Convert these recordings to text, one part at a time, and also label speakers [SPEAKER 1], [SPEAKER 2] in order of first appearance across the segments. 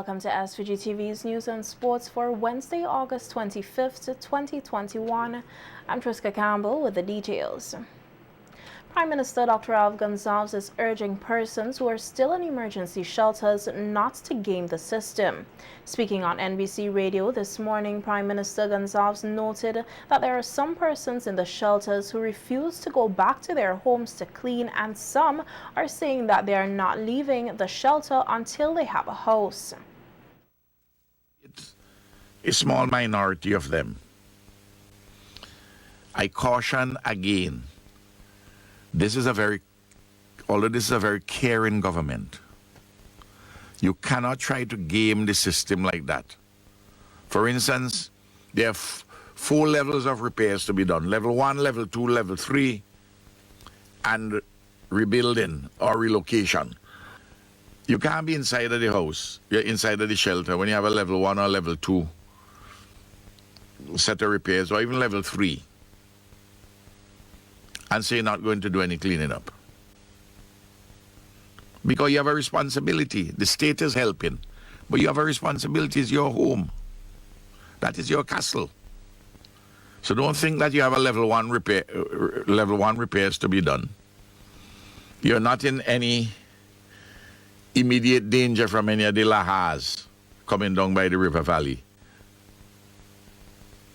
[SPEAKER 1] Welcome to SVG-TV's News and Sports for Wednesday, August 25th, 2021. I'm Triska Campbell with the details. Prime Minister Dr. Alf Gonsalves is urging persons who are still in emergency shelters not to game the system. Speaking on NBC Radio this morning, Prime Minister Gonsalves noted that there are some persons in the shelters who refuse to go back to their homes to clean, and some are saying that they are not leaving the shelter until they have a house.
[SPEAKER 2] It's a small minority of them. I caution again. Although this is a very caring government, you cannot try to game the system like that. For instance, there are 4 levels of repairs to be done: level 1, level 2, level 3, and rebuilding or relocation. You can't be inside of the house, you're inside of the shelter when you have a level 1 or level 2 set of repairs, or even level 3. And say you're not going to do any cleaning up. Because you have a responsibility. The state is helping, but you have a responsibility. It's your home. That is your castle. So don't think that you have a level 1 repairs to be done. You're not in any immediate danger from any of the lahars coming down by the river valley.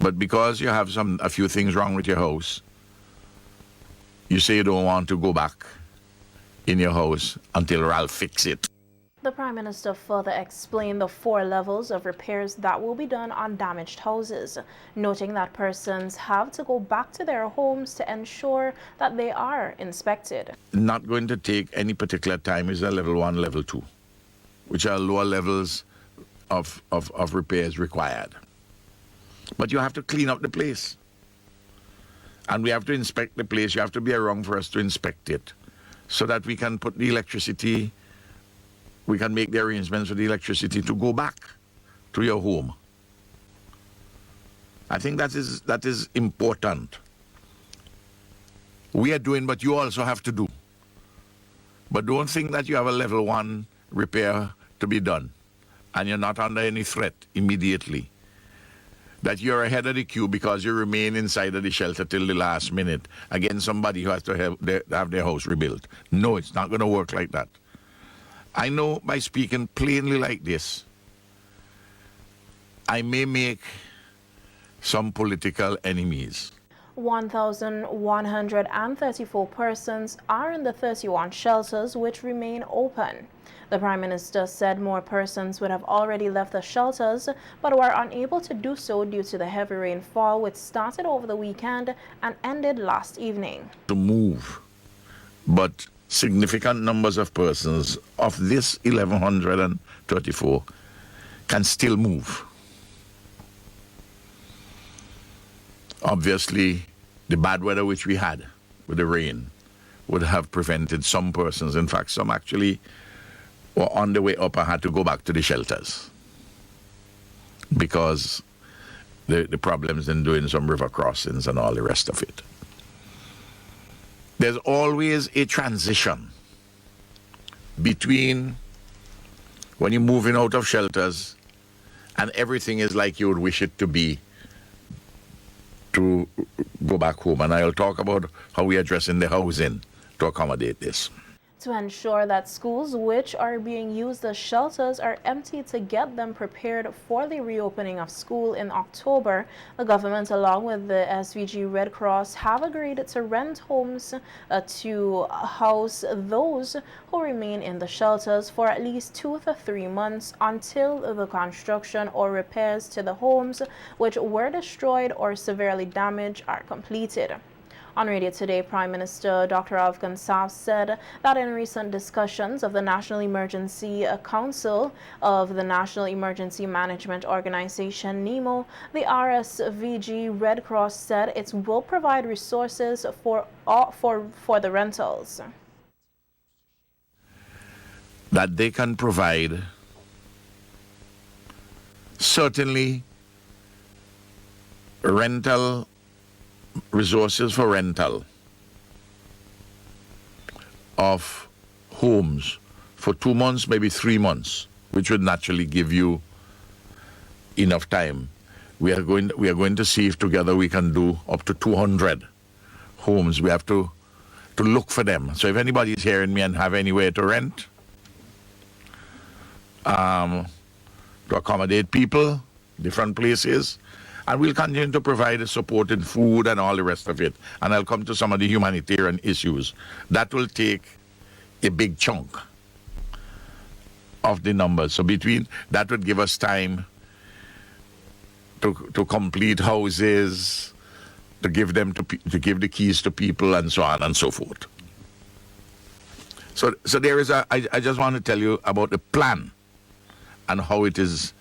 [SPEAKER 2] But because you have a few things wrong with your house, you say you don't want to go back in your house until Ralph fix it.
[SPEAKER 1] The Prime Minister further explained the 4 levels of repairs that will be done on damaged houses, noting that persons have to go back to their homes to ensure that they are inspected.
[SPEAKER 2] Not going to take any particular time is a level 1, level 2, which are lower levels of repairs required. But you have to clean up the place. And we have to inspect the place. You have to be around for us to inspect it so that we can put the electricity, we can make the arrangements for the electricity to go back to your home. I think that is important. We are doing, but you also have to do. But don't think that you have a level 1 repair to be done and you're not under any threat immediately, that you're ahead of the queue because you remain inside of the shelter till the last minute against somebody who has to have their house rebuilt. No, it's not going to work like that. I know by speaking plainly like this, I may make some political enemies.
[SPEAKER 1] 1,134 persons are in the 31 shelters which remain open. The Prime Minister said more persons would have already left the shelters but were unable to do so due to the heavy rainfall which started over the weekend and ended last evening.
[SPEAKER 2] To move, but significant numbers of persons of this 1,134 can still move. Obviously, the bad weather which we had with the rain would have prevented some persons, in fact, some actually were on the way up and had to go back to the shelters because the problems in doing some river crossings and all the rest of it. There's always a transition between when you're moving out of shelters and everything is like you would wish it to be to go back home. And I'll talk about how we're addressing the housing to accommodate this.
[SPEAKER 1] To ensure that schools which are being used as shelters are empty to get them prepared for the reopening of school in October, the government, along with the SVG Red Cross, have agreed to rent homes to house those who remain in the shelters for at least 2 to 3 months until the construction or repairs to the homes which were destroyed or severely damaged are completed. On radio today, Prime Minister Dr. Alf Gonsalves said that in recent discussions of the National Emergency Council of the National Emergency Management Organization, NEMO, the SVG Red Cross said it will provide resources for the rentals.
[SPEAKER 2] That they can provide certainly resources for rental of homes for 2 months, maybe 3 months, which would naturally give you enough time. We are going to see if together we can do up to 200 homes. We have to look for them. So if anybody is hearing me and have anywhere to rent, to accommodate people, different places, and we'll continue to provide the support in food and all the rest of it. And I'll come to some of the humanitarian issues. That will take a big chunk of the numbers. So that would give us time to complete houses, to give the keys to people, and so on and so forth. So there is I just want to tell you about the plan and how it is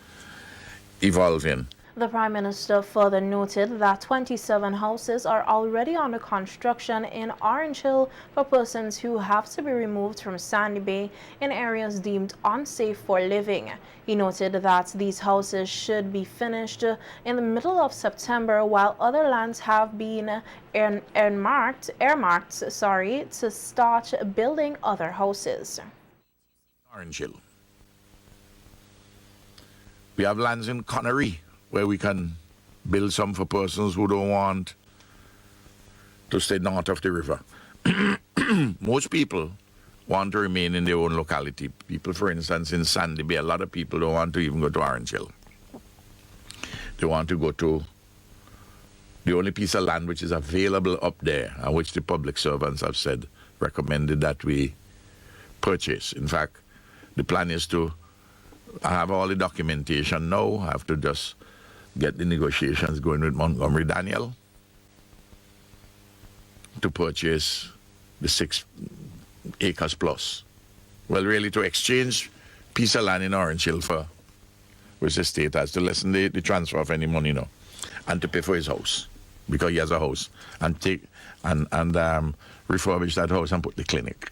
[SPEAKER 2] evolving.
[SPEAKER 1] The Prime Minister further noted that 27 houses are already under construction in Orange Hill for persons who have to be removed from Sandy Bay in areas deemed unsafe for living. He noted that these houses should be finished in the middle of September, while other lands have been earmarked to start building other houses.
[SPEAKER 2] Orange Hill. We have lands in Connery where we can build some for persons who don't want to stay north of the river. Most people want to remain in their own locality. People, for instance, in Sandy Bay, a lot of people don't want to even go to Orange Hill. They want to go to the only piece of land which is available up there, and which the public servants have said, recommended that we purchase. In fact, the plan is to have all the documentation now. I have to just get the negotiations going with Montgomery Daniel to purchase the 6 acres plus. Well, really to exchange piece of land in Orange Hill for which the state has to lessen the transfer of any money now, and to pay for his house because he has a house, and refurbish that house and put the clinic.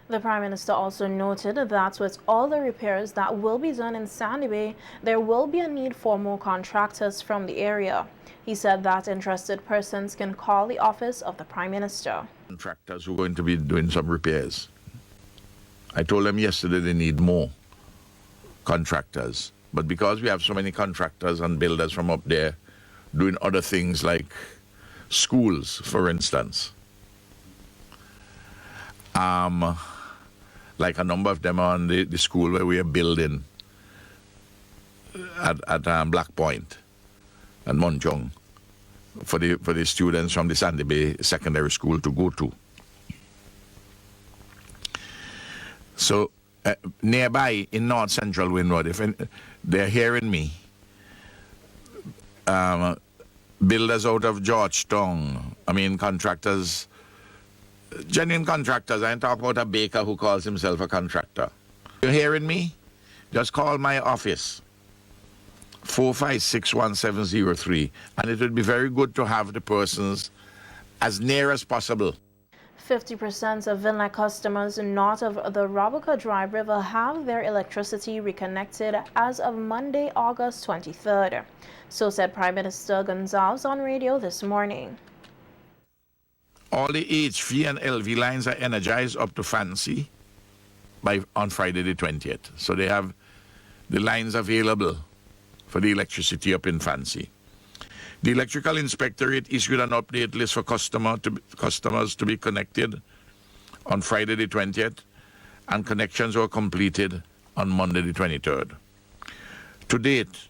[SPEAKER 1] The Prime Minister also noted that with all the repairs that will be done in Sandy Bay, there will be a need for more contractors from the area. He said that interested persons can call the office of the Prime Minister.
[SPEAKER 2] Contractors who are going to be doing some repairs. I told them yesterday they need more contractors. But because we have so many contractors and builders from up there doing other things like schools, for instance, like a number of them are on the school where we are building at Black Point and Munchong for the students from the Sandy Bay Secondary School to go to. So nearby in North Central Windward, if they're hearing me, builders out of Georgetown, contractors, genuine contractors. I ain't talking about a baker who calls himself a contractor. You're hearing me? Just call my office, 4561703, and it would be very good to have the persons as near as possible.
[SPEAKER 1] 50% of Vinlac customers north of the Robica Dry River have their electricity reconnected as of Monday, August 23rd. So said Prime Minister Gonzalez on radio this morning.
[SPEAKER 2] All the HV and LV lines are energized up to Fancy on Friday the 20th. So they have the lines available for the electricity up in Fancy. The Electrical Inspectorate issued an update list for customers to be connected on Friday the 20th, and connections were completed on Monday the 23rd. To date,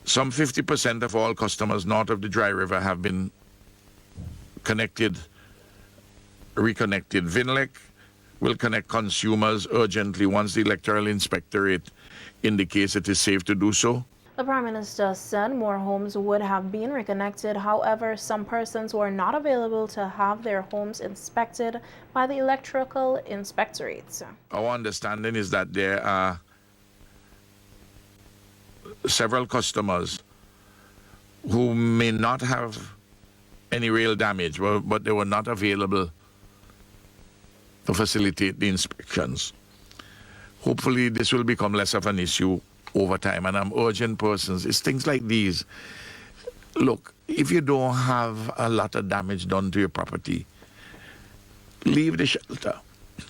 [SPEAKER 2] some 50% of all customers north of the Dry River have been reconnected. Vinlec will connect consumers urgently once the Electoral Inspectorate indicates it is safe to do so.
[SPEAKER 1] The Prime Minister said more homes would have been reconnected. However, some persons were not available to have their homes inspected by the Electrical Inspectorate.
[SPEAKER 2] Our understanding is that there are several customers who may not have any real damage, but they were not available to facilitate the inspections. Hopefully this will become less of an issue over time, and I'm urging persons, it's things like these. Look, if you don't have a lot of damage done to your property, leave the shelter.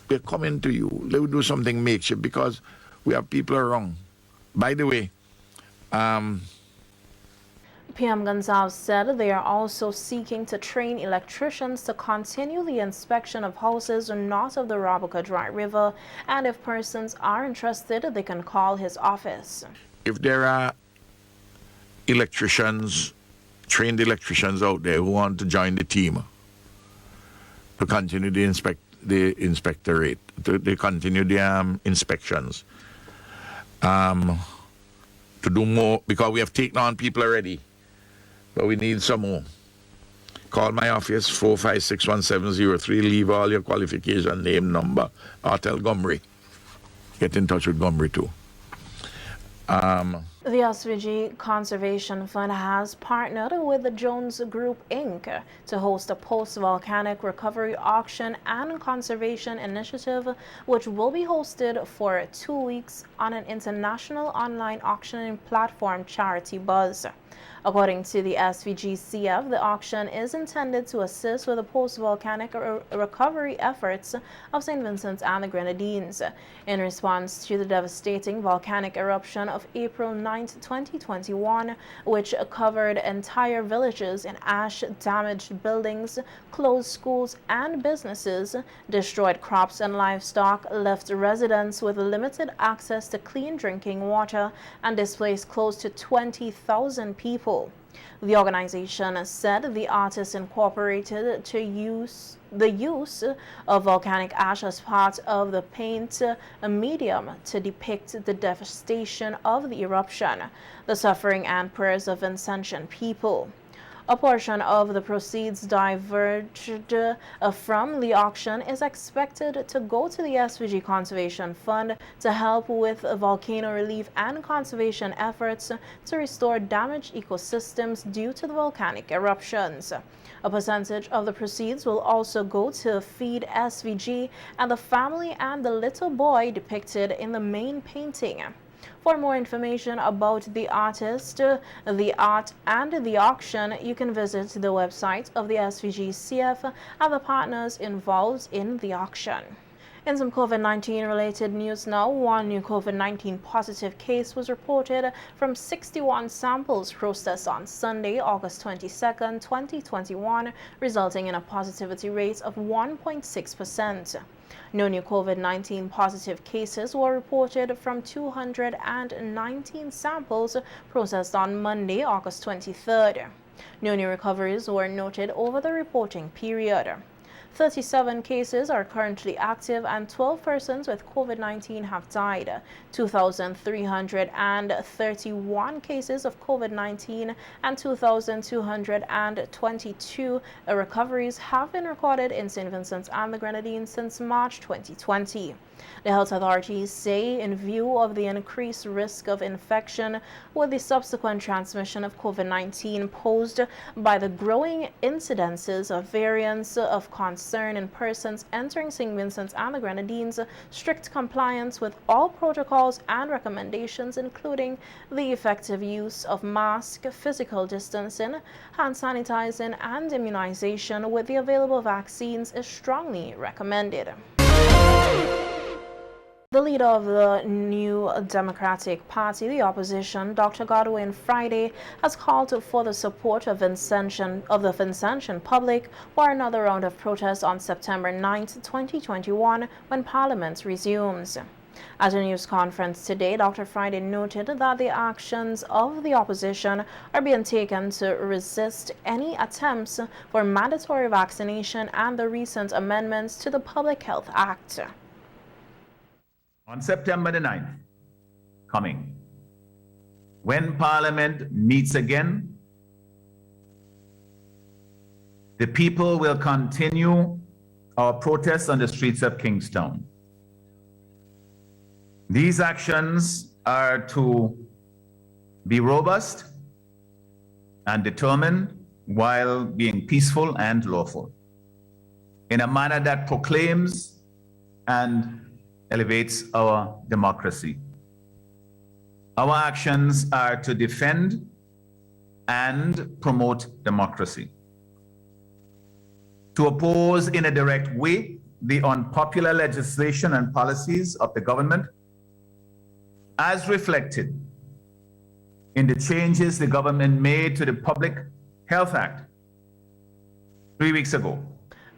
[SPEAKER 2] We're coming to you. Let me do something makeshift, because We have people around. By the way,
[SPEAKER 1] PM Gonzalez said they are also seeking to train electricians to continue the inspection of houses north of the Rabuka Dry River, and if persons are interested, they can call his office.
[SPEAKER 2] If there are electricians, trained electricians out there who want to join the team to continue the inspectorate, to continue the inspections, to do more, because we have taken on people already, but we need some more. Call my office, 4561703, leave all your qualification, name, number, or tell Gumri. Get in touch with Gumri too.
[SPEAKER 1] The SVG Conservation Fund has partnered with the Jones Group, Inc. to host a post-volcanic recovery auction and conservation initiative, which will be hosted for 2 weeks on an international online auctioning platform, Charity Buzz. According to the SVG-CF, the auction is intended to assist with the post-volcanic recovery efforts of St. Vincent and the Grenadines in response to the devastating volcanic eruption of April 9, 2021, which covered entire villages in ash, damaged buildings, closed schools and businesses, destroyed crops and livestock, left residents with limited access to clean drinking water, and displaced close to 20,000 people. The organization said the artists incorporated the use of volcanic ash as part of the paint medium to depict the devastation of the eruption, the suffering and prayers of Vincentian people. A portion of the proceeds diverged from the auction is expected to go to the SVG Conservation Fund to help with volcano relief and conservation efforts to restore damaged ecosystems due to the volcanic eruptions. A percentage of the proceeds will also go to feed SVG and the family and the little boy depicted in the main painting. For more information about the artist, the art, and the auction, you can visit the website of the SVG-CF and the partners involved in the auction. In some COVID-19 related news now, one new COVID-19 positive case was reported from 61 samples processed on Sunday, August 22, 2021, resulting in a positivity rate of 1.6%. No new COVID-19 positive cases were reported from 219 samples processed on Monday, August 23rd. No new recoveries were noted over the reporting period. 37 cases are currently active and 12 persons with COVID-19 have died. 2,331 cases of COVID-19 and 2,222 recoveries have been recorded in St. Vincent and the Grenadines since March 2020. The health authorities say in view of the increased risk of infection with the subsequent transmission of COVID-19 posed by the growing incidences of variants of concern in persons entering St. Vincent and the Grenadines, strict compliance with all protocols and recommendations, including the effective use of masks, physical distancing, hand sanitizing, and immunization with the available vaccines is strongly recommended. The leader of the New Democratic Party, the opposition, Dr. Godwin Friday, has called for the support of the Vincentian public for another round of protests on September 9, 2021, when Parliament resumes. At a news conference today, Dr. Friday noted that the actions of the opposition are being taken to resist any attempts for mandatory vaccination and the recent amendments to the Public Health Act.
[SPEAKER 3] On September the 9th, coming, when Parliament meets again, the people will continue our protests on the streets of Kingstown. These actions are to be robust and determined while being peaceful and lawful, in a manner that proclaims and elevates our democracy. Our actions are to defend and promote democracy, to oppose in a direct way the unpopular legislation and policies of the government, as reflected in the changes the government made to the Public Health Act 3 weeks ago.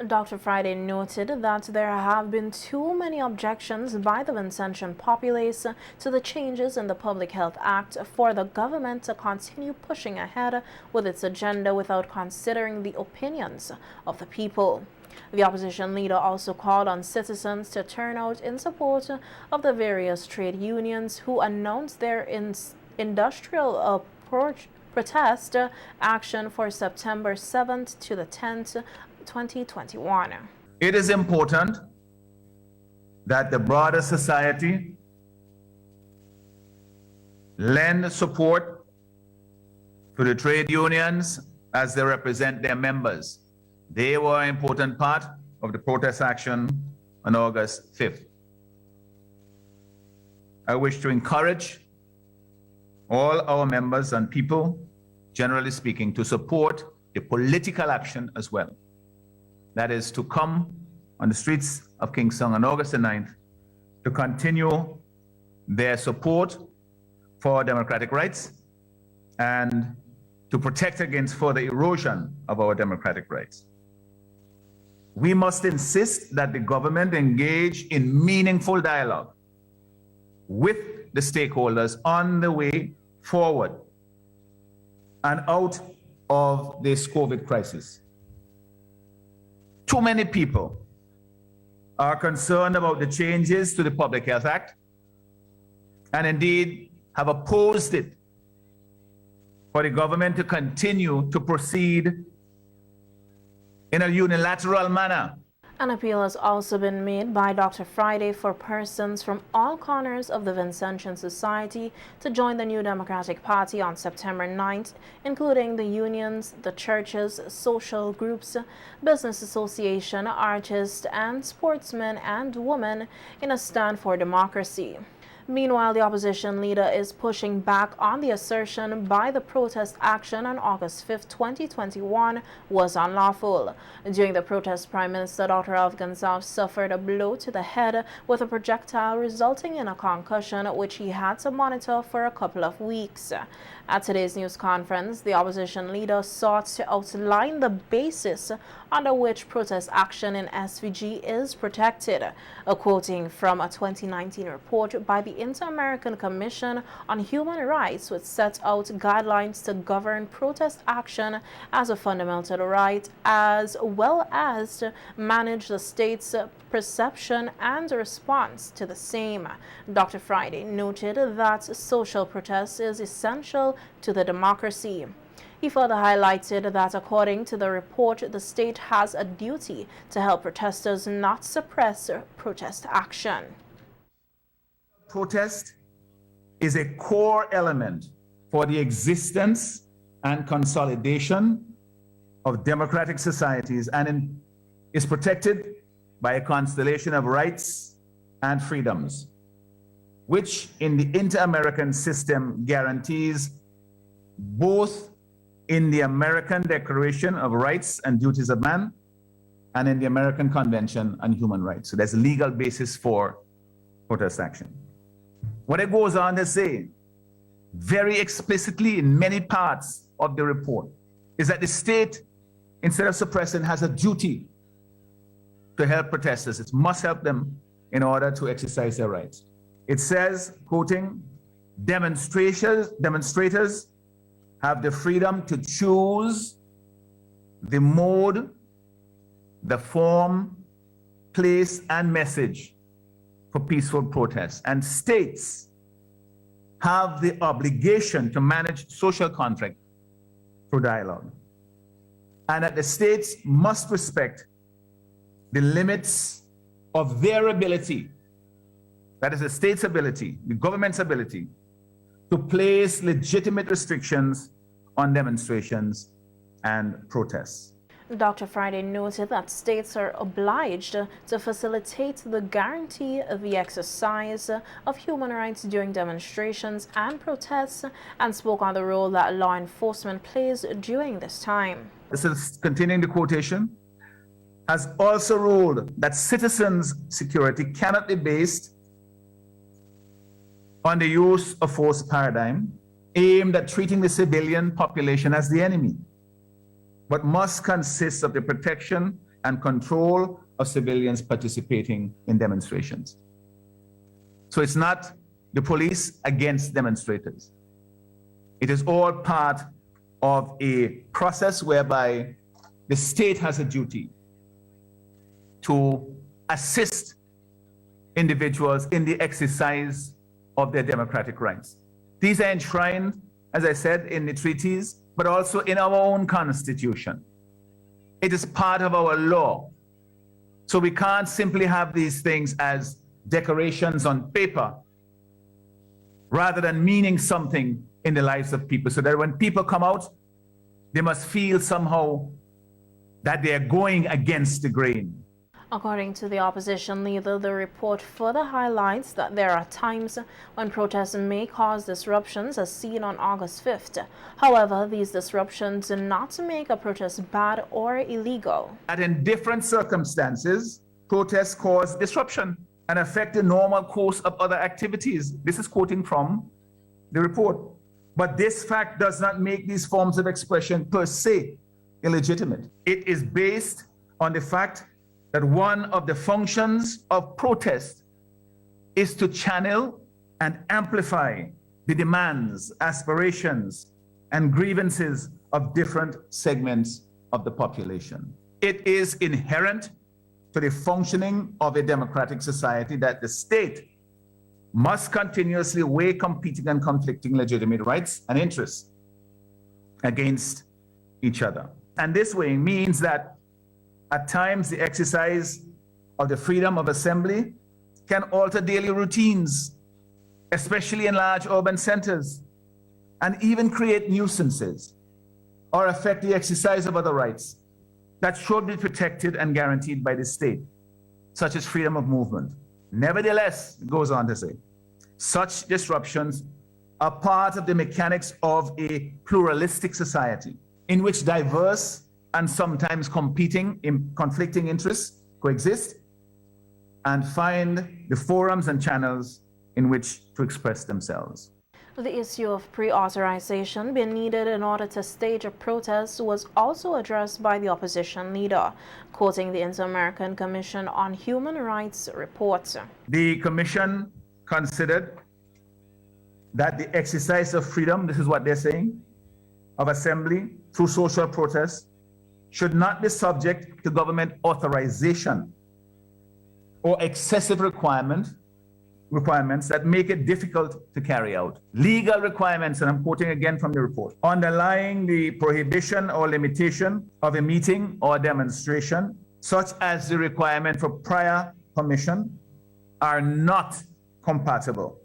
[SPEAKER 1] Dr. Friday noted that there have been too many objections by the Vincentian populace to the changes in the Public Health Act for the government to continue pushing ahead with its agenda without considering the opinions of the people. The opposition leader also called on citizens to turn out in support of the various trade unions who announced their industrial protest action for September 7th to the 10th, 2021.
[SPEAKER 3] It is important that the broader society lend support to the trade unions as they represent their members. They were an important part of the protest action on August 5th. I wish to encourage all our members and people, generally speaking, to support the political action as well. That is to come on the streets of Kingston on August the 9th to continue their support for democratic rights and to protect against further erosion of our democratic rights. We must insist that the government engage in meaningful dialogue with the stakeholders on the way forward and out of this COVID crisis. Too many people are concerned about the changes to the Public Health Act and indeed have opposed it for the government to continue to proceed in a unilateral manner.
[SPEAKER 1] An appeal has also been made by Dr. Friday for persons from all corners of the Vincentian society to join the New Democratic Party on September 9th, including the unions, the churches, social groups, business association, artists, and sportsmen and women in a stand for democracy. Meanwhile, the opposition leader is pushing back on the assertion by the protest action on August 5, 2021 was unlawful. During the protest, Prime Minister Dr. Gonsalves suffered a blow to the head with a projectile resulting in a concussion, which he had to monitor for a couple of weeks. At today's news conference, the opposition leader sought to outline the basis under which protest action in SVG is protected. Quoting from a 2019 report by the Inter-American Commission on Human Rights, which set out guidelines to govern protest action as a fundamental right, as well as to manage the state's perception and response to the same. Dr. Friday noted that social protest is essential to the democracy. He further highlighted that according to the report, the state has a duty to help protesters not suppress protest action.
[SPEAKER 3] Protest is a core element for the existence and consolidation of democratic societies and is protected by a constellation of rights and freedoms, which in the Inter-American system guarantees both in the American Declaration of Rights and Duties of Man and in the American Convention on Human Rights. So there's a legal basis for protest action. What it goes on to say very explicitly in many parts of the report is that the state, instead of suppressing, has a duty to help protesters. It must help them in order to exercise their rights. It says, quoting, demonstrators have the freedom to choose the mode, the form, place, and message for peaceful protests. And states have the obligation to manage social conflict through dialogue. And that the states must respect the limits of their ability, that is the state's ability, the government's ability, to place legitimate restrictions on demonstrations and protests.
[SPEAKER 1] Dr. Friday noted that states are obliged to facilitate the guarantee of the exercise of human rights during demonstrations and protests, and spoke on the role that law enforcement plays during this time.
[SPEAKER 3] This is continuing the quotation, has also ruled that citizens' security cannot be based on the use of force paradigm aimed at treating the civilian population as the enemy, but must consist of the protection and control of civilians participating in demonstrations. So it's not the police against demonstrators. It is all part of a process whereby the state has a duty to assist individuals in the exercise of their democratic rights. These are enshrined, as I said, in the treaties, but also in our own constitution. It is part of our law. So we can't simply have these things as decorations on paper, rather than meaning something in the lives of people, so that when people come out, they must feel somehow that they are going against the grain.
[SPEAKER 1] According to the opposition leader, the report further highlights that there are times when protests may cause disruptions, as seen on August 5th. However, these disruptions do not make a protest bad or illegal.
[SPEAKER 3] And in different circumstances, protests cause disruption and affect the normal course of other activities. This is quoting from the report. But this fact does not make these forms of expression per se illegitimate. It is based on the fact that one of the functions of protest is to channel and amplify the demands, aspirations, and grievances of different segments of the population. It is inherent to the functioning of a democratic society that the state must continuously weigh competing and conflicting legitimate rights and interests against each other. And this weighing means that at times the exercise of the freedom of assembly can alter daily routines, especially in large urban centers, and even create nuisances or affect the exercise of other rights that should be protected and guaranteed by the state, such as freedom of movement. Nevertheless, it goes on to say, such disruptions are part of the mechanics of a pluralistic society in which diverse and sometimes conflicting interests coexist and find the forums and channels in which to express themselves.
[SPEAKER 1] The issue of pre-authorization being needed in order to stage a protest was also addressed by the opposition leader, quoting the Inter-American Commission on Human Rights report.
[SPEAKER 3] The Commission considered that the exercise of freedom, this is what they're saying, of assembly through social protest should not be subject to government authorization or excessive requirements that make it difficult to carry out. Legal requirements, and I'm quoting again from the report, underlying the prohibition or limitation of a meeting or demonstration, such as the requirement for prior permission, are not compatible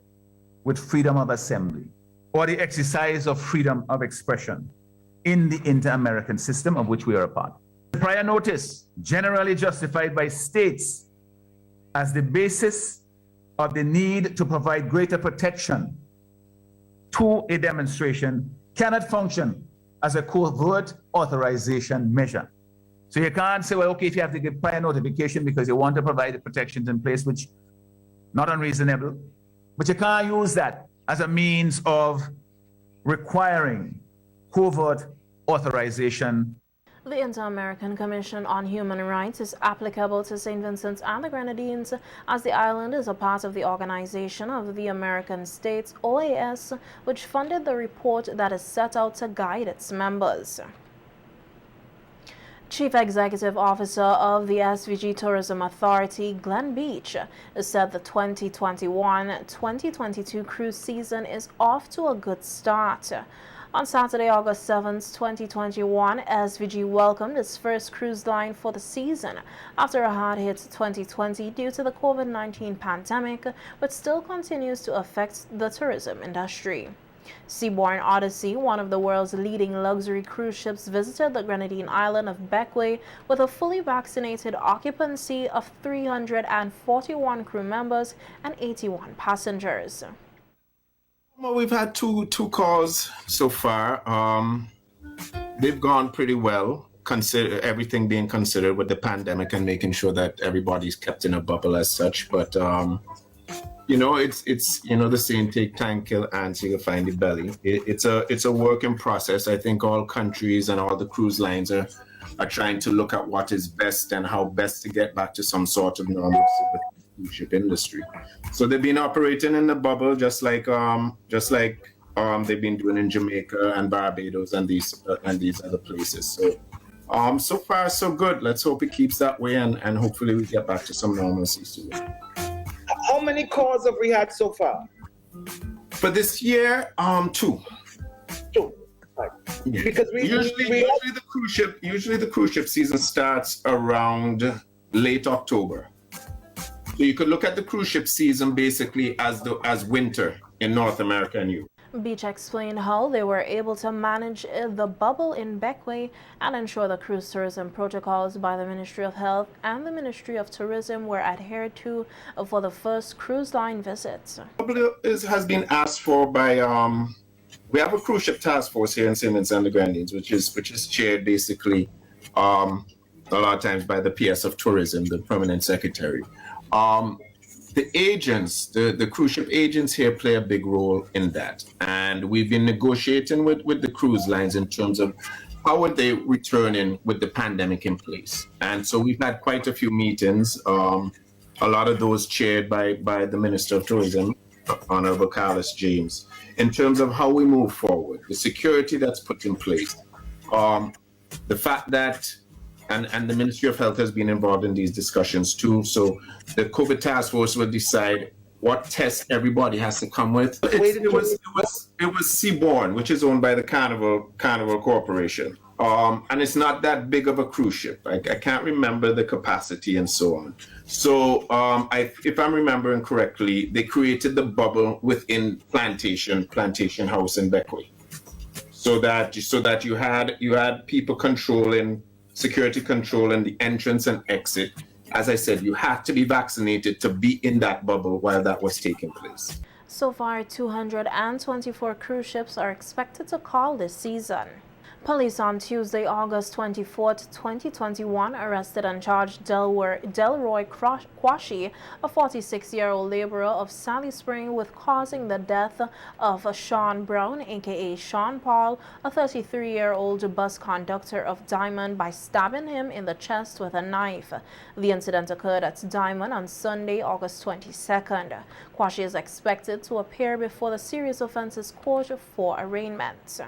[SPEAKER 3] with freedom of assembly or the exercise of freedom of expression in the inter-American system of which we are a part. The prior notice, generally justified by states as the basis of the need to provide greater protection to a demonstration, cannot function as a covert authorization measure. So you can't say, well, okay, if you have to give prior notification because you want to provide the protections in place, which not unreasonable, but you can't use that as a means of requiring covert authorization.
[SPEAKER 1] The Inter-American Commission on Human Rights is applicable to St. Vincent and the Grenadines, as the island is a part of the Organization of the American States, OAS, which funded the report that is set out to guide its members. Chief Executive Officer of the SVG Tourism Authority, Glenn Beach, said the 2021-2022 cruise season is off to a good start. On Saturday, August 7, 2021, SVG welcomed its first cruise line for the season after a hard-hit 2020 due to the COVID-19 pandemic, which still continues to affect the tourism industry. Seabourn Odyssey, one of the world's leading luxury cruise ships, visited the Grenadine island of Bequia with a fully vaccinated occupancy of 341 crew members and 81 passengers.
[SPEAKER 4] Well, we've had two calls so far. They've gone pretty well, consider everything being considered with the pandemic and making sure that everybody's kept in a bubble as such. But you know, it's you know the saying, take time, kill ants, you'll find the belly. It's a work in process. I think all countries and all the cruise lines are trying to look at what is best and how best to get back to some sort of normalcy with the cruise ship industry. So they've been operating in the bubble just like they've been doing in Jamaica and Barbados and these other places. So so far so good. Let's hope it keeps that way and hopefully we get back to some normalcy soon.
[SPEAKER 5] How many calls have we had so far?
[SPEAKER 4] For this year, 2.
[SPEAKER 5] 2. Right.
[SPEAKER 4] Yeah.
[SPEAKER 5] Because
[SPEAKER 4] usually the cruise ship season starts around late October. So you could look at the cruise ship season basically as winter in North America and Europe.
[SPEAKER 1] Beach explained how they were able to manage the bubble in Beckway and ensure the cruise tourism protocols by the Ministry of Health and the Ministry of Tourism were adhered to for the first cruise line visits.
[SPEAKER 4] Bubble has been asked for by we have a cruise ship task force here in St. Vincent and the Grenadines, which is chaired basically a lot of times by the PS of Tourism, the permanent secretary. The agents, the cruise ship agents here play a big role in that. And we've been negotiating with the cruise lines in terms of how would they return in with the pandemic in place. And so we've had quite a few meetings, a lot of those chaired by the Minister of Tourism, Honorable Carlos James, in terms of how we move forward, the security that's put in place, the fact that and the Ministry of Health has been involved in these discussions too. So the COVID task force will decide what tests everybody has to come with. It was Seabourn, which is owned by the Carnival Corporation. And it's not that big of a cruise ship. I can't remember the capacity and so on. So if I'm remembering correctly, they created the bubble within Plantation House in Beckway. So that you had people controlling security control and the entrance and exit. As I said, you have to be vaccinated to be in that bubble while that was taking place.
[SPEAKER 1] So far, 224 cruise ships are expected to call this season. Police on Tuesday, August 24, 2021, arrested and charged Delroy Kwashi, a 46-year-old laborer of Sally Spring, with causing the death of Sean Brown, aka Sean Paul, a 33-year-old bus conductor of Diamond, by stabbing him in the chest with a knife. The incident occurred at Diamond on Sunday, August 22nd. Kwashi is expected to appear before the Serious Offences Court for arraignment.